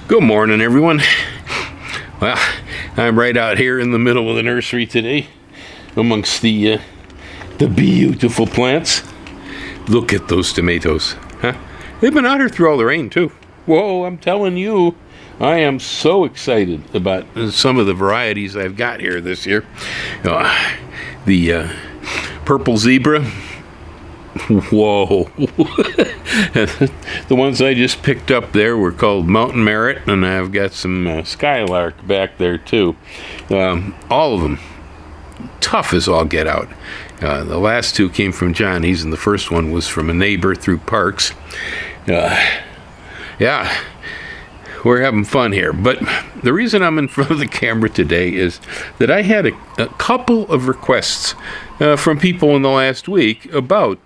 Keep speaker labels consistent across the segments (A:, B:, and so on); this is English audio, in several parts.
A: Good morning, everyone. Well, I'm right out here in the middle of the nursery today, amongst the beautiful plants. Look at those tomatoes, huh? They've been out here through all the rain, too. Whoa, I'm telling you, I am so excited about some of the varieties I've got here this year. The purple zebra. Whoa. The ones I just picked up there were called Mountain Merit, and I've got some Skylark back there too. All of them tough as all get out. The last two came from Johnny's, and the first one was from a neighbor through Parks. Yeah, we're having fun here. But the reason I'm in front of the camera today is that I had a couple of requests from people in the last week about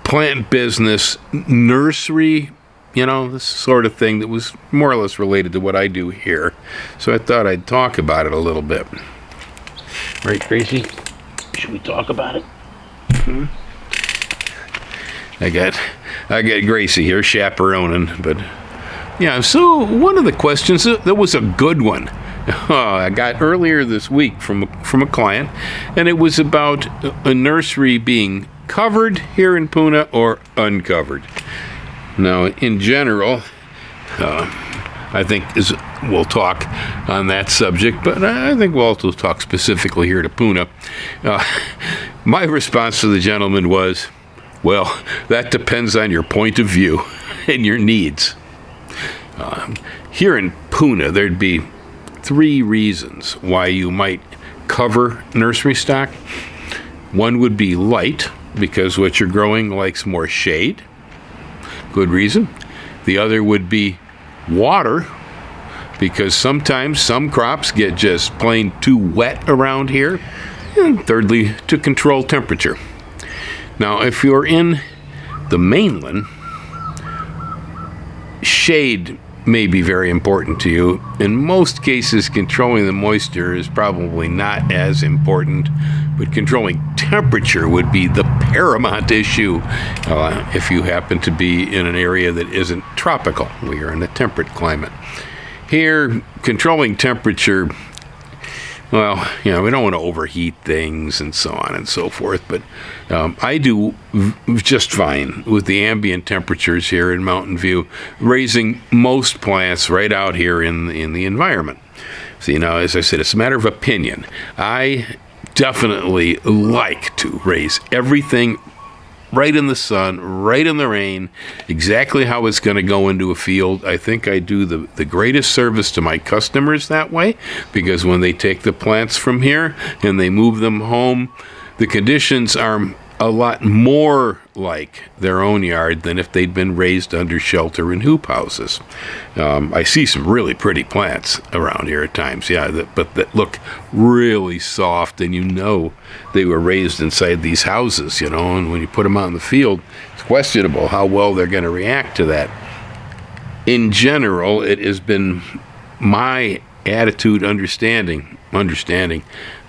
A: plant business, nursery, this sort of thing that was more or less related to what I do here. So I thought I'd talk about it a little bit. Right, Gracie? Should we talk about it? I got Gracie here chaperoning, but yeah, so one of the questions, that was a good one, I got earlier this week from a client, and it was about a nursery being covered here in Puna or uncovered. Now, in general, I think we'll talk on that subject, but I think we'll also talk specifically here to Puna. My response to the gentleman was, well, that depends on your point of view and your needs. Here in Puna, there'd be 3 reasons why you might cover nursery stock. One would be light, because what you're growing likes more shade. Good reason. The other would be water, because sometimes some crops get just plain too wet around here. And thirdly, to control temperature. Now, if you're in the mainland, shade may be very important to you. In most cases, controlling the moisture is probably not as important, but controlling temperature would be the paramount issue if you happen to be in an area that isn't tropical. We are in a temperate climate. Here, controlling temperature, well, we don't want to overheat things and so on and so forth, but I do just fine with the ambient temperatures here in Mountain View, raising most plants right out here in the environment. So, as I said, it's a matter of opinion. I definitely like to raise everything right in the sun, right in the rain, exactly how it's going to go into a field. I think I do the greatest service to my customers that way, because when they take the plants from here and they move them home, the conditions are a lot more like their own yard than if they'd been raised under shelter in hoop houses. I see some really pretty plants around here at times, but that look really soft, and they were raised inside these houses, and when you put them out in the field, it's questionable how well they're going to react to that. In general, it has been my attitude, understanding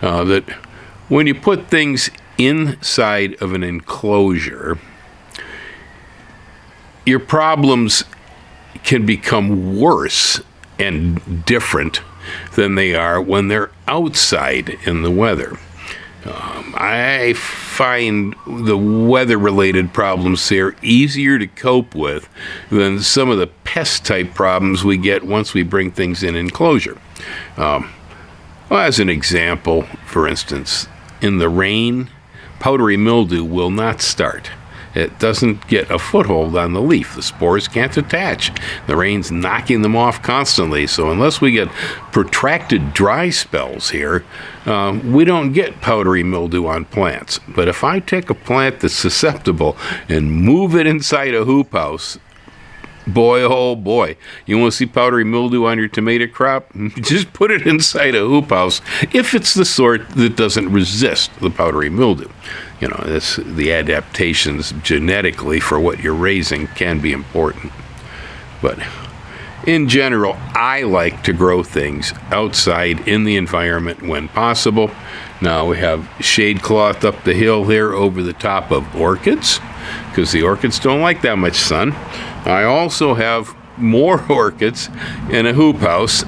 A: that when you put things inside of an enclosure, your problems can become worse and different than they are when they're outside in the weather. I find the weather-related problems here easier to cope with than some of the pest-type problems we get once we bring things in enclosure. As an example, for instance, in the rain, powdery mildew will not start. It doesn't get a foothold on the leaf. The spores can't attach. The rain's knocking them off constantly. So unless we get protracted dry spells here, we don't get powdery mildew on plants. But if I take a plant that's susceptible and move it inside a hoop house, boy, oh boy, you want to see powdery mildew on your tomato crop? Just put it inside a hoop house if it's the sort that doesn't resist the powdery mildew. The adaptations genetically for what you're raising can be important. But in general, I like to grow things outside in the environment when possible. Now we have shade cloth up the hill here over the top of orchids, because the orchids don't like that much sun. I also have more orchids in a hoop house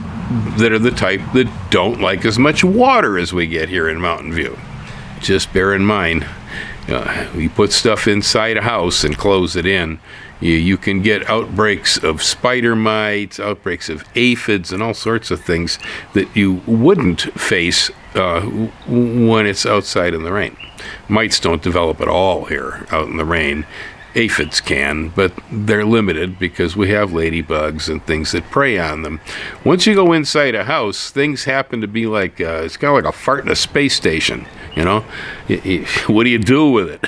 A: that are the type that don't like as much water as we get here in Mountain View. Just bear in mind, you put stuff inside a house and close it in, you can get outbreaks of spider mites, outbreaks of aphids, and all sorts of things that you wouldn't face when it's outside in the rain. Mites don't develop at all here out in the rain. Aphids can, but they're limited because we have ladybugs and things that prey on them. Once you go inside a house, things happen to be like, it's kind of like a fart in a space station, you know? What do you do with it?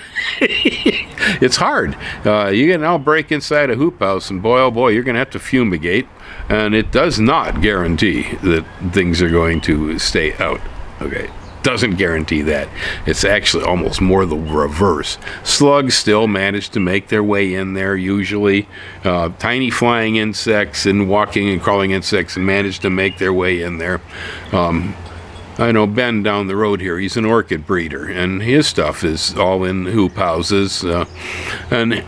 A: It's hard. You get an outbreak inside a hoop house, and boy, oh boy, you're going to have to fumigate, and it does not guarantee that things are going to stay out, okay? Doesn't guarantee that. It's actually almost more the reverse. Slugs still manage to make their way in there usually. Tiny flying insects and walking and crawling insects manage to make their way in there. I know Ben down the road here, he's an orchid breeder, and his stuff is all in hoop houses. And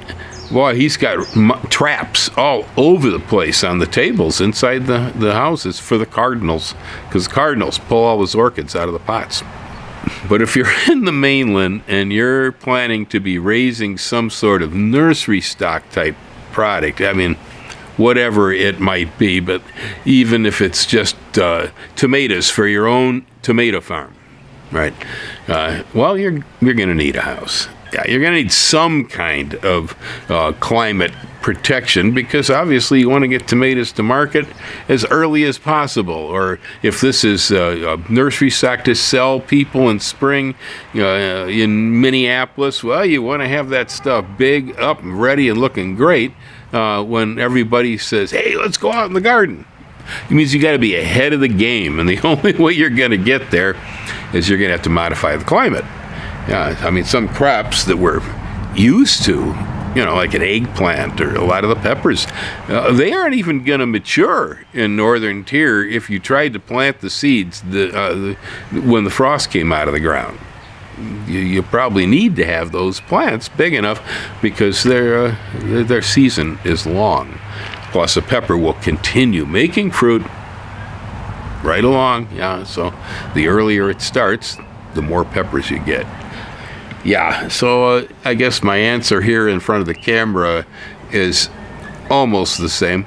A: boy, he's got traps all over the place on the tables inside the houses for the cardinals, because cardinals pull all his orchids out of the pots. But if you're in the mainland and you're planning to be raising some sort of nursery stock type product, I mean, whatever it might be, but even if it's just tomatoes for your own tomato farm, right? Well, you're going to need a house. Yeah, you're going to need some kind of climate protection, because obviously you want to get tomatoes to market as early as possible. Or if this is a nursery stock to sell people in spring in Minneapolis, well, you want to have that stuff big, up and ready and looking great when everybody says, hey, let's go out in the garden. It means you got to be ahead of the game, and the only way you're going to get there is you're going to have to modify the climate. Yeah, I mean, some crops that we're used to, you know, like an eggplant or a lot of the peppers, they aren't even going to mature in northern tier if you tried to plant the seeds when the frost came out of the ground. You probably need to have those plants big enough because their season is long. Plus, a pepper will continue making fruit right along. Yeah, so the earlier it starts, the more peppers you get. Yeah, so I guess my answer here in front of the camera is almost the same.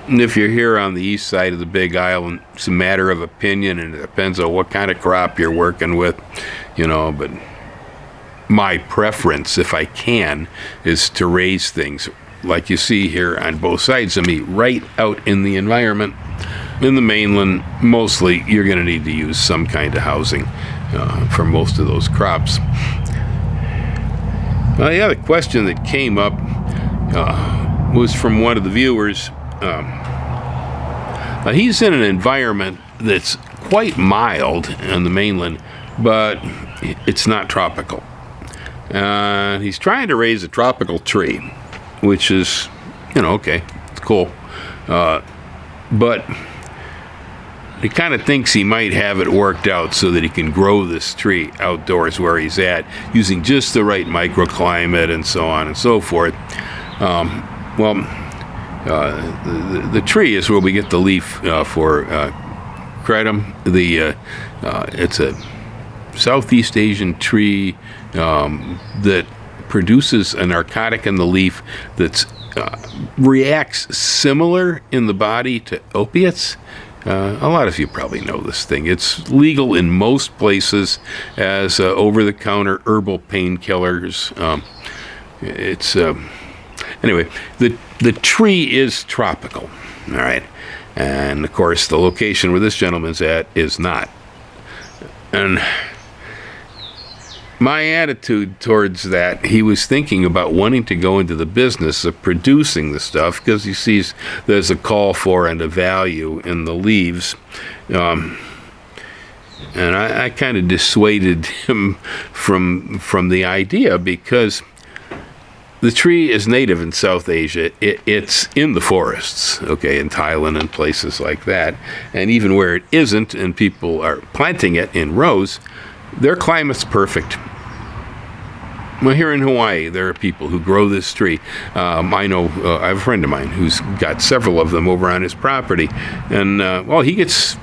A: And if you're here on the east side of the Big Island, it's a matter of opinion, and it depends on what kind of crop you're working with, you know, but my preference, if I can, is to raise things like you see here on both sides of me, right out in the environment. In the mainland, mostly, you're going to need to use some kind of housing for most of those crops. The other question that came up was from one of the viewers. He's in an environment that's quite mild on the mainland, but it's not tropical. He's trying to raise a tropical tree, which is, you know, okay, it's cool. But he kind of thinks he might have it worked out so that he can grow this tree outdoors where he's at, using just the right microclimate and so on and so forth. The tree is where we get the leaf for kratom. It's a Southeast Asian tree that produces a narcotic in the leaf that reacts similar in the body to opiates. A lot of you probably know this thing. It's legal in most places as over-the-counter herbal painkillers. Anyway, the tree is tropical, all right? And, of course, the location where this gentleman's at is not. And my attitude towards that, he was thinking about wanting to go into the business of producing the stuff because he sees there's a call for and a value in the leaves. And I kind of dissuaded him from the idea because the tree is native in South Asia. It's in the forests, okay, in Thailand and places like that. And even where it isn't and people are planting it in rows, their climate's perfect. Well, here in Hawaii, there are people who grow this tree. I know I have a friend of mine who's got several of them over on his property, and well, he gets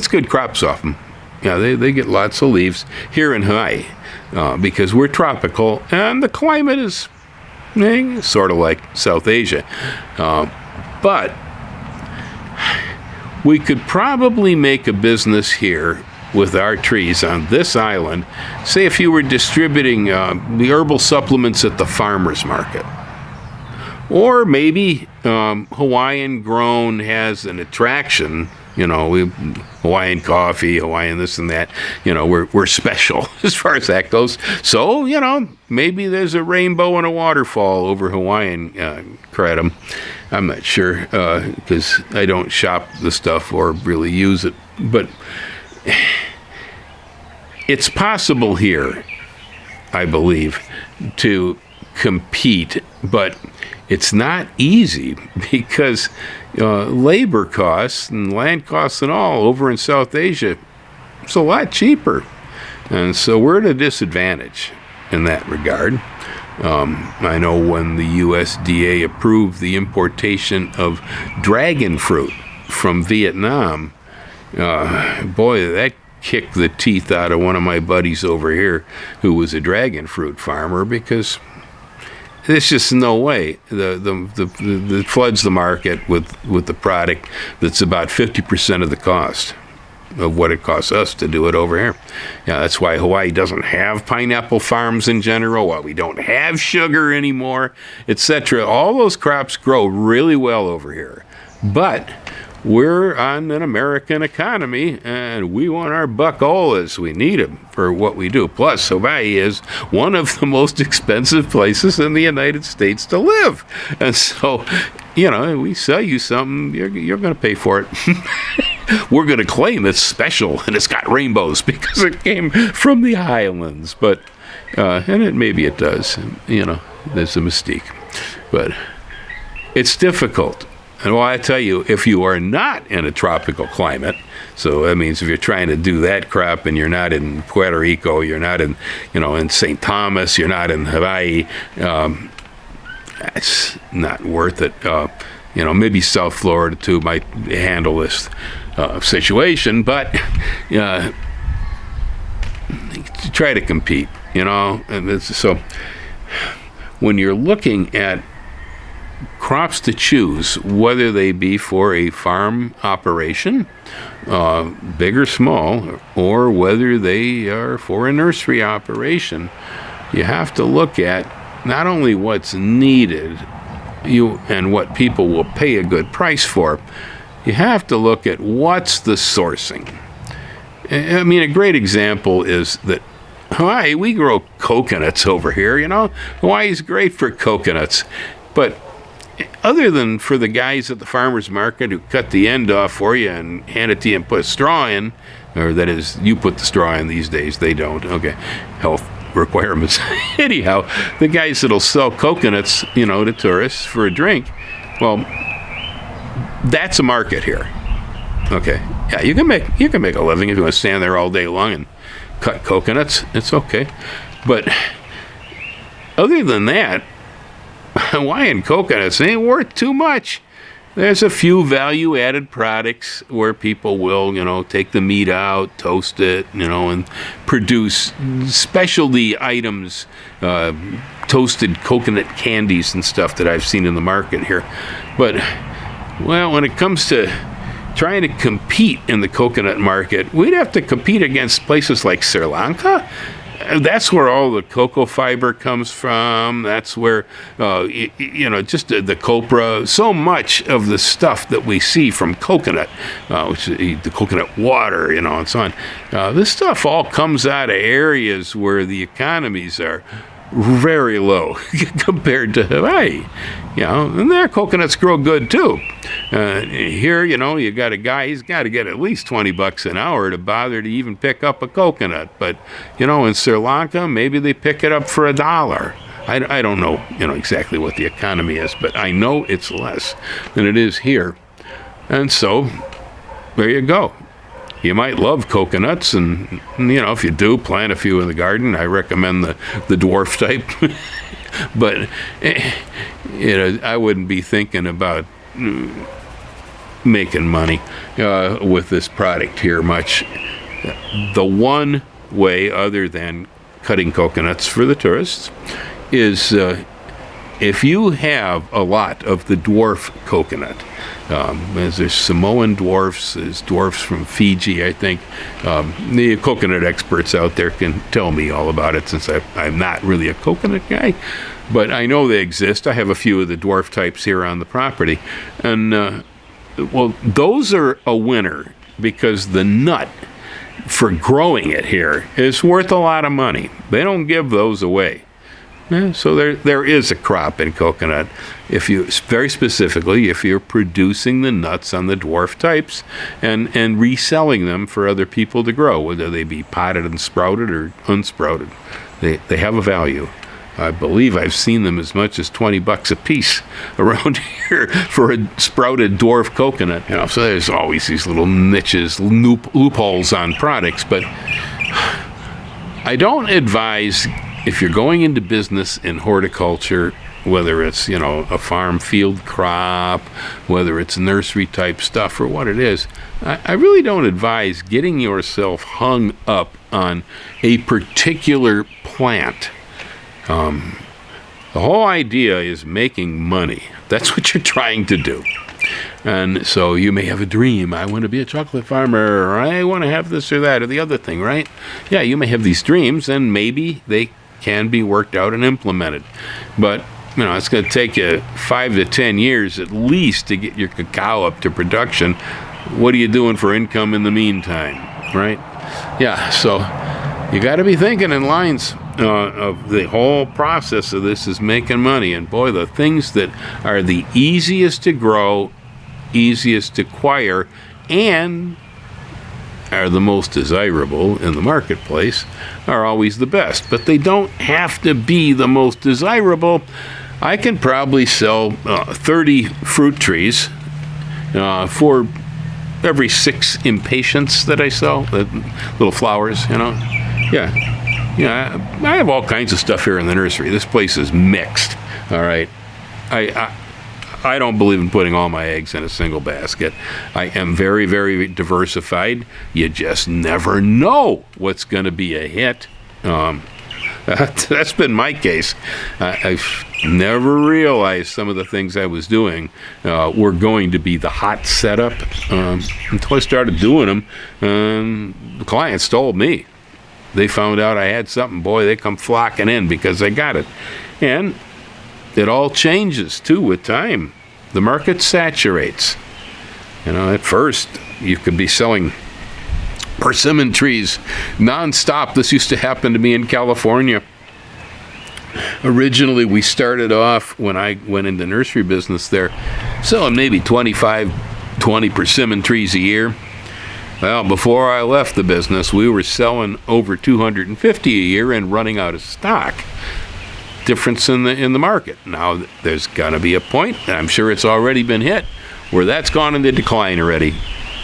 A: good crops off them. Yeah, they get lots of leaves here in Hawaii because we're tropical, and the climate is sort of like South Asia. But we could probably make a business here with our trees on this island. Say if you were distributing the herbal supplements at the farmer's market. Or maybe Hawaiian grown has an attraction. Hawaiian coffee, Hawaiian this and that. We're special as far as that goes. So, maybe there's a rainbow and a waterfall over Hawaiian kratom. I'm not sure because I don't shop the stuff or really use it. But it's possible here, I believe, to compete, but it's not easy because labor costs and land costs and all over in South Asia, it's a lot cheaper. And so we're at a disadvantage in that regard. I know when the USDA approved the importation of dragon fruit from Vietnam, boy, that kicked the teeth out of one of my buddies over here who was a dragon fruit farmer, because there's just no way the floods the market with the product that's about 50% of the cost of what it costs us to do it over here. Yeah, that's why Hawaii doesn't have pineapple farms in general, why we don't have sugar anymore, etc. All those crops grow really well over here. But we're on an American economy, and we want our buck-olas. We need them for what we do. Plus, Hawaii is one of the most expensive places in the United States to live. And so, we sell you something, you're going to pay for it. We're going to claim it's special, and it's got rainbows because it came from the islands. But, and maybe it does. There's a mystique. But it's difficult. And well, I tell you, if you are not in a tropical climate, so that means if you're trying to do that crop and you're not in Puerto Rico, you're not in, in St. Thomas, you're not in Hawaii, it's not worth it. Maybe South Florida too might handle this situation, but try to compete, And so when you're looking at crops to choose, whether they be for a farm operation, big or small, or whether they are for a nursery operation, you have to look at not only what's needed and what people will pay a good price for, you have to look at what's the sourcing. I mean, a great example is that Hawaii, we grow coconuts over here, Hawaii's great for coconuts, but other than for the guys at the farmer's market who cut the end off for you and hand it to you and put a straw in, or that is, you put the straw in these days, they don't. Okay, health requirements. Anyhow, the guys that'll sell coconuts, to tourists for a drink, well, that's a market here. Okay, yeah, you can make a living if you want to stand there all day long and cut coconuts. It's okay, but other than that, Hawaiian coconuts ain't worth too much. There's a few value-added products where people will, take the meat out, toast it, and produce specialty items, toasted coconut candies and stuff that I've seen in the market here. But, well, when it comes to trying to compete in the coconut market, we'd have to compete against places like Sri Lanka. That's where all the cocoa fiber comes from. That's where, just the copra, so much of the stuff that we see from coconut, which is the coconut water, and so on. This stuff all comes out of areas where the economies are very low compared to Hawaii, and their coconuts grow good too. Here, you got a guy, he's got to get at least $20 an hour to bother to even pick up a coconut. But, in Sri Lanka, maybe they pick it up for $1. I don't know, exactly what the economy is, but I know it's less than it is here. And so, there you go. you might love coconuts, and if you do, plant a few in the garden. I recommend the dwarf type. But I wouldn't be thinking about making money with this product here much. The one way, other than cutting coconuts for the tourists, is if you have a lot of the dwarf coconut. There's Samoan dwarfs, there's dwarfs from Fiji, I think. The coconut experts out there can tell me all about it, since I'm not really a coconut guy, but I know they exist. I have a few of the dwarf types here on the property, and those are a winner, because the nut for growing it here is worth a lot of money. They don't give those away. Yeah, so there is a crop in coconut. If you, very specifically, if you're producing the nuts on the dwarf types and reselling them for other people to grow, whether they be potted and sprouted or unsprouted, they have a value. I believe I've seen them as much as $20 a piece around here for a sprouted dwarf coconut. So there's always these little niches, loopholes on products, but I don't advise, if you're going into business in horticulture, whether it's, a farm field crop, whether it's nursery type stuff or what it is, I really don't advise getting yourself hung up on a particular plant. The whole idea is making money. That's what you're trying to do. And so you may have a dream. I want to be a chocolate farmer, or I want to have this or that or the other thing, right? Yeah, you may have these dreams, and maybe they can be worked out and implemented. But, it's going to take you 5 to 10 years at least to get your cacao up to production. What are you doing for income in the meantime, right? Yeah, so you got to be thinking in lines of the whole process of this is making money. And boy, the things that are the easiest to grow, easiest to acquire, and are the most desirable in the marketplace are always the best. But they don't have to be the most desirable. I can probably sell 30 fruit trees for every 6 impatiens that I sell, the little flowers, Yeah, I have all kinds of stuff here in the nursery. This place is mixed, all right? I don't believe in putting all my eggs in a single basket. I am very, very diversified. You just never know what's going to be a hit. That's been my case. I've never realized some of the things I was doing were going to be the hot setup until I started doing them. The clients told me. They found out I had something, boy, they come flocking in because I got it. And it all changes, too, with time. The market saturates. At first, you could be selling persimmon trees nonstop. This used to happen to me in California. Originally, we started off, when I went into nursery business there, selling maybe 20 persimmon trees a year. Well, before I left the business, we were selling over 250 a year and running out of stock. Difference in the market. Now, there's going to be a point, and I'm sure it's already been hit, where that's gone into decline already,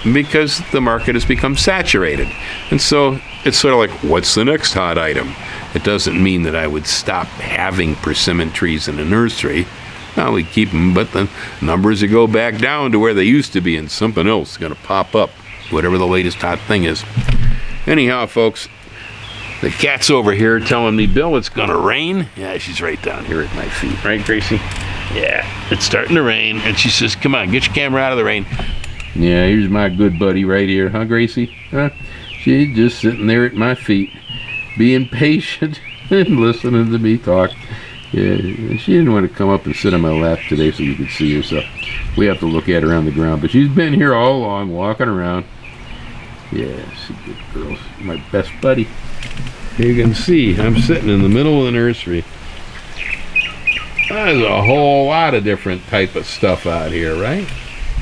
A: because the market has become saturated. And so it's sort of like, what's the next hot item? It doesn't mean that I would stop having persimmon trees in a nursery. No, we keep them, but the numbers will go back down to where they used to be, and something else is going to pop up, whatever the latest hot thing is. Anyhow, folks, the cat's over here telling me, Bill, it's going to rain. Yeah, she's right down here at my feet. Right, Gracie? Yeah, it's starting to rain. And she says, come on, get your camera out of the rain. Yeah, here's my good buddy right here. Huh, Gracie? Huh? She's just sitting there at my feet, being patient and listening to me talk. Yeah, she didn't want to come up and sit on my lap today so you could see her, so we have to look at her on the ground. But she's been here all along, walking around. Yeah, she's a good girl. My best buddy. You can see I'm sitting in the middle of the nursery. There's a whole lot of different type of stuff out here, right?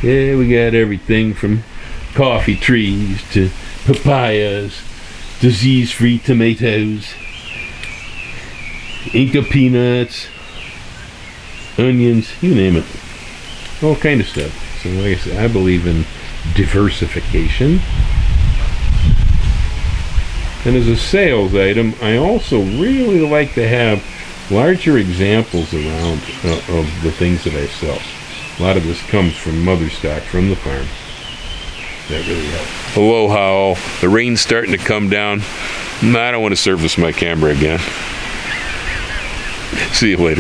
A: Yeah, we got everything from coffee trees to papayas, disease-free tomatoes, Inca peanuts, onions, you name it. All kind of stuff. So like I said, I believe in diversification. And as a sales item, I also really like to have larger examples around of the things that I sell. A lot of this comes from mother stock from the farm. That really helps. Hello, Howell. The rain's starting to come down. I don't want to service my camera again. See you later.